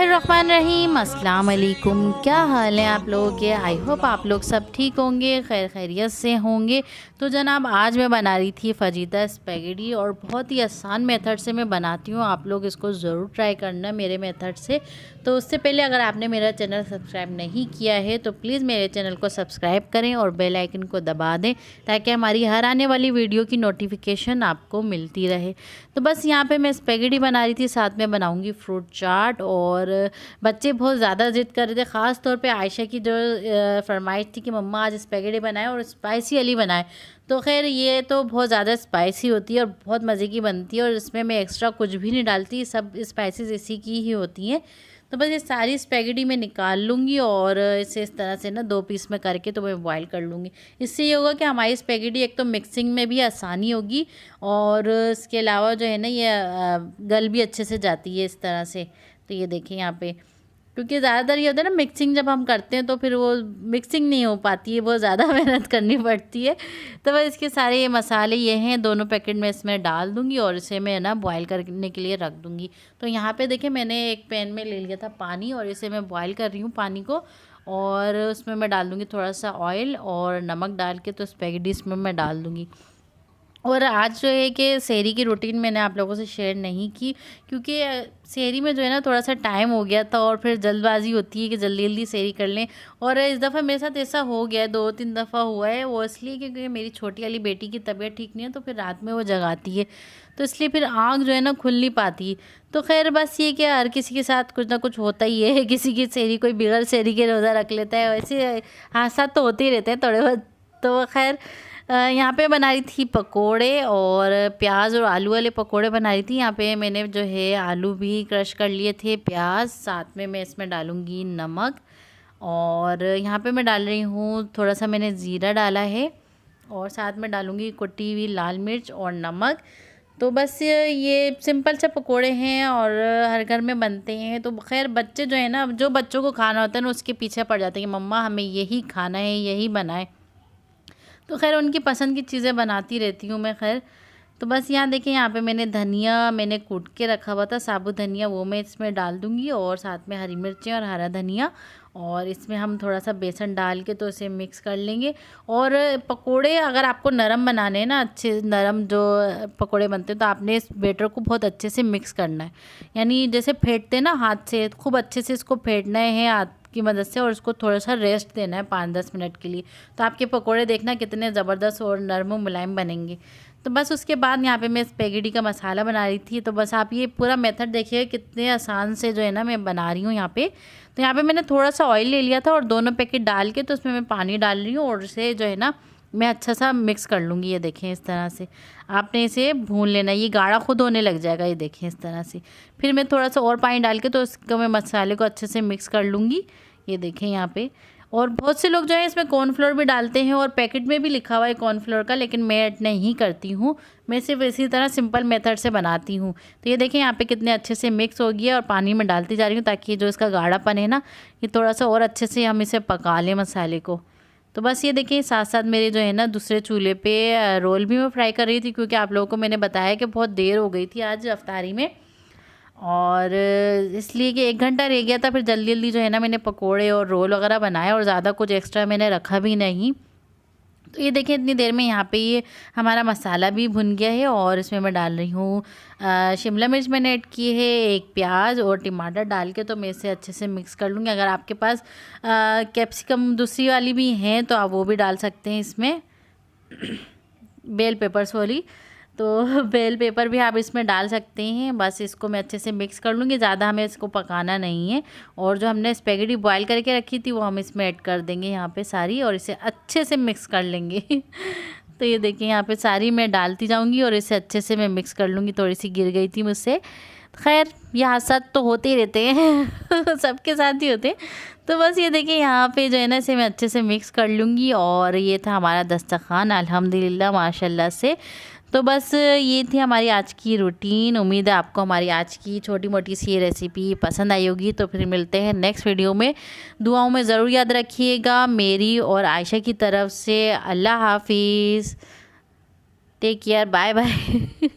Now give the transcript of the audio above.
बिस्मिल्लाहिर्रहमानिर्रहीम। अस्सलाम वालेकुम। क्या हाल है आप लोगों के? आई होप आप लोग सब ठीक होंगे, खैर खैरियत से होंगे। तो जनाब आज मैं बना रही थी फजीता स्पैगेटी और बहुत ही आसान मेथड से मैं बनाती हूँ। आप लोग इसको ज़रूर ट्राई करना मेरे मेथड से। तो उससे पहले अगर आपने मेरा चैनल सब्सक्राइब नहीं किया है तो प्लीज़ मेरे चैनल को सब्सक्राइब करें और बेल आइकन को दबा दें ताकि हमारी हर आने वाली वीडियो की नोटिफिकेशन आपको मिलती रहे। तो बस यहाँ पे मैं स्पैगेटी बना रही थी, साथ में बनाऊँगी फ्रूट चाट। और बच्चे बहुत ज़्यादा ज़िद कर रहे थे, ख़ास तौर पे आयशा की जो फरमाइश थी कि मम्मा आज स्पैगेटी बनाए और स्पाइसी वाली बनाए। तो खैर ये तो बहुत ज़्यादा स्पाइसी होती है और बहुत मज़े की बनती है और इसमें मैं एक्स्ट्रा कुछ भी नहीं डालती, सब स्पाइसेस इसी की ही होती हैं। तो बस ये सारी स्पैगेटी मैं निकाल लूँगी और इसे इस तरह से ना 2 पीस में करके तो मैं बॉईल कर लूँगी। इससे ये होगा कि हमारी स्पैगेटी एक तो मिक्सिंग में भी आसानी होगी और इसके अलावा जो है ना ये गल भी अच्छे से जाती है इस तरह से। तो ये देखिए यहाँ पे, क्योंकि ज़्यादातर ये होता है ना मिक्सिंग जब हम करते हैं तो फिर वो मिक्सिंग नहीं हो पाती है, बहुत ज़्यादा मेहनत करनी पड़ती है। तो बस इसके सारे ये मसाले ये हैं, दोनों पैकेट में इसमें डाल दूँगी और इसे मैं ना बॉईल करने के लिए रख दूँगी। तो यहाँ पे देखिए मैंने एक पैन में ले लिया था पानी और इसे मैं बॉईल कर रही हूँ पानी को, और उसमें मैं डाल दूँगी थोड़ा सा ऑयल और नमक डाल के तो स्पैगेटी इसमें मैं डाल दूँगी। और आज जो है कि सहरी की रूटीन मैंने आप लोगों से शेयर नहीं की, क्योंकि सहरी में जो है ना थोड़ा सा टाइम हो गया था और फिर जल्दबाजी होती है कि जल्दी जल्दी सहरी कर लें। और इस दफ़ा मेरे साथ ऐसा हो गया है, 2-3 दफ़ा हुआ है। वो इसलिए क्योंकि मेरी छोटी वाली बेटी की तबीयत ठीक नहीं है तो फिर रात में वो जगाती है, तो इसलिए फिर आँख जो है ना खुल नहीं पाती। तो खैर बस ये कि हर किसी के साथ कुछ ना कुछ होता ही है, किसी की सहरी कोई बिगड़ सहरी के रोज़ा रख लेता है, वैसे हादसा तो होते ही रहते हैं थोड़े बहुत। तो खैर यहाँ पे बना रही थी पकोड़े और प्याज और आलू वाले पकोड़े बना रही थी। यहाँ पे मैंने जो है आलू भी क्रश कर लिए थे, प्याज, साथ में मैं इसमें डालूँगी नमक और यहाँ पे मैं डाल रही हूँ थोड़ा सा मैंने ज़ीरा डाला है और साथ में डालूँगी कुटी हुई लाल मिर्च और नमक। तो बस ये सिंपल से पकोड़े हैं और हर घर में बनते हैं। तो खैर बच्चे जो है ना, जो बच्चों को खाना होता है ना उसके पीछे पड़ जाते हैं कि मम्मा हमें यही खाना है, यही बनाए। तो खैर उनकी पसंद की चीज़ें बनाती रहती हूँ मैं। खैर तो बस यहाँ देखिए, यहाँ पे मैंने धनिया मैंने कूट के रखा हुआ था, साबुत धनिया, वो मैं इसमें डाल दूँगी और साथ में हरी मिर्चें और हरा धनिया, और इसमें हम थोड़ा सा बेसन डाल के तो इसे मिक्स कर लेंगे। और पकोड़े अगर आपको नरम बनाने हैं ना, अच्छे नरम जो पकोड़े बनते हैं, तो आपने इस बैटर को बहुत अच्छे से मिक्स करना है। यानी जैसे फेंटते हैं ना हाथ से, खूब अच्छे से इसको फेंटना है हाथ की मदद से और इसको थोड़ा सा रेस्ट देना है 5-10 मिनट के लिए। तो आपके पकोड़े देखना कितने ज़बरदस्त और नरम और मुलायम बनेंगे। तो बस उसके बाद यहाँ पे मैं स्पैगेटी का मसाला बना रही थी। तो बस आप ये पूरा मेथड देखिए कितने आसान से जो है ना मैं बना रही हूँ यहाँ पे। तो यहाँ पे मैंने थोड़ा सा ऑयल ले लिया था और दोनों पैकेट डाल के तो उसमें मैं पानी डाल रही हूँ और इसे जो है ना मैं अच्छा सा मिक्स कर लूँगी। ये देखें इस तरह से आपने इसे भून लेना, ये गाढ़ा खुद होने लग जाएगा। ये देखें इस तरह से, फिर मैं थोड़ा सा और पानी डाल के तो इसको मैं मसाले को अच्छे से मिक्स कर लूँगी। ये देखें यहाँ पे, और बहुत से लोग जो है इसमें कॉर्नफ्लोर भी डालते हैं और पैकेट में भी लिखा हुआ है कॉर्नफ्लोर का, लेकिन मैं ऐड नहीं करती हूँ। मैं सिर्फ इसी तरह सिंपल मेथड से बनाती हूँ। तो ये देखें यहाँ पे कितने अच्छे से मिक्स हो गया और पानी में डालती जा रही हूँ ताकि जो इसका गाढ़ापन है ना ये थोड़ा सा और अच्छे से हम इसे पका लें मसाले को। तो बस ये देखिए साथ साथ मेरे जो है ना दूसरे चूल्हे पे रोल भी मैं फ्राई कर रही थी, क्योंकि आप लोगों को मैंने बताया कि बहुत देर हो गई थी आज अफ्तारी में, और इसलिए कि 1 घंटा रह गया था। फिर जल्दी जल्दी जो है ना मैंने पकोड़े और रोल वगैरह बनाए और ज़्यादा कुछ एक्स्ट्रा मैंने रखा भी नहीं। तो ये देखिए इतनी देर में यहाँ पे ये हमारा मसाला भी भुन गया है और इसमें मैं डाल रही हूँ शिमला मिर्च मैंने ऐड की है, एक प्याज और टमाटर डाल के तो मैं इसे अच्छे से मिक्स कर लूँगी। अगर आपके पास कैप्सिकम दूसरी वाली भी हैं तो आप वो भी डाल सकते हैं इसमें, बेल पेपर सॉरी, तो बेल पेपर भी आप इसमें डाल सकते हैं। बस इसको मैं अच्छे से मिक्स कर लूँगी, ज़्यादा हमें इसको पकाना नहीं है। और जो हमने स्पैगेटी बॉईल करके रखी थी वो हम इसमें ऐड कर देंगे यहाँ पे सारी, और इसे अच्छे से मिक्स कर लेंगे। तो ये देखिए यहाँ पे सारी मैं डालती जाऊँगी और इसे अच्छे से मैं मिक्स कर लूँगी। थोड़ी सी गिर गई थी मुझसे, खैर ये हादसा तो होते ही रहते हैं सबके साथ ही होते हैं। तो बस ये देखिए यहाँ पे जो है ना इसे मैं अच्छे से मिक्स कर लूँगी और ये था हमारा दस्तरखान अल्हम्दुलिल्लाह माशाल्लाह से। तो बस ये थी हमारी आज की रूटीन। उम्मीद है आपको हमारी आज की छोटी मोटी सी रेसिपी पसंद आई होगी। तो फिर मिलते हैं नेक्स्ट वीडियो में। दुआओं में ज़रूर याद रखिएगा मेरी और आयशा की तरफ से। अल्लाह हाफिज़, टेक केयर, बाय बाय।